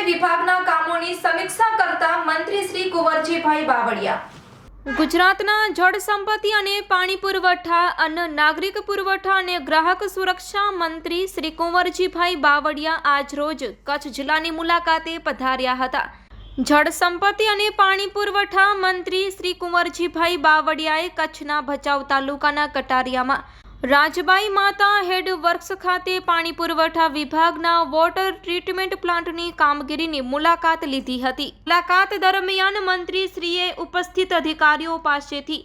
વિભાગના કામોની સમીક્ષા કરતા મંત્રી શ્રી કુંવરજીભાઈ બાવળિયા। ગુજરાતના જળ સંપત્તિ અને પાણી પુરવઠા, અન્ન નાગરિક પુરવઠા અને ગ્રાહક સુરક્ષા મંત્રી શ્રી કુંવરજીભાઈ બાવળિયા આજરોજ કચ્છ જિલ્લાની મુલાકાતે પધાર્યા હતા। જળ સંપત્તિ અને પાણી પુરવઠા મંત્રી શ્રી કુંવરજીભાઈ બાવળિયાએ કચ્છના ભચાઉ તાલુકાના કટારિયામાં રાજબાઈ માતા હેડ વર્ક્સ ખાતે પાણી પુરવઠા વિભાગના વોટર ટ્રીટમેન્ટ પ્લાન્ટની કામગીરીની મુલાકાત લીધી હતી। મુલાકાત દરમિયાન મંત્રીશ્રીએ ઉપસ્થિત અધિકારીઓ પાસેથી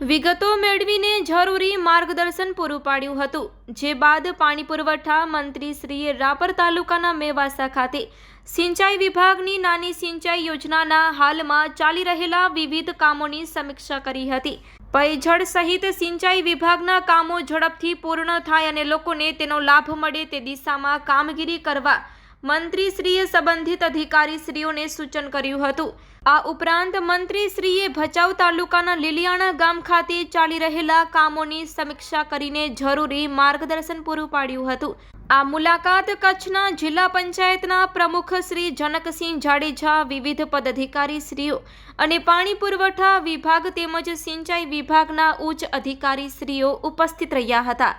વિગતો મેળવીને જરૂરી માર્ગદર્શન પૂરું પાડ્યું હતું। જે બાદ પાણી પુરવઠા મંત્રીશ્રીએ રાપર તાલુકાના મેવાસા ખાતે સિંચાઈ વિભાગની નાની સિંચાઈ યોજનાના હાલમાં ચાલી રહેલા વિવિધ કામોની સમીક્ષા કરી હતી। પેયજળ સહિત સિંચાઈ વિભાગના કામો ઝડપથી પૂર્ણ થાય અને લોકોને તેનો લાભ મળે તે દિશામાં કામગીરી કરવા મંત્રીશ્રીએ સંબંધિત અધિકારીશ્રીઓને સૂચન કર્યું હતું। આ ઉપરાંત મંત્રીશ્રીએ ભચાઉ તાલુકાના લીલિયાણા ગામ ખાતે ચાલી રહેલા કામોની સમીક્ષા કરીને જરૂરી માર્ગદર્શન પૂરું પાડ્યું હતું। આ મુલાકાત કચ્છના જિલ્લા પંચાયતના પ્રમુખ શ્રી જનકસિંહ જાડેજા, વિવિધ પદાધિકારીશ્રીઓ અને પાણી પુરવઠા વિભાગ તેમજ સિંચાઈ વિભાગના ઉચ્ચ અધિકારીશ્રીઓ ઉપસ્થિત રહ્યા હતા।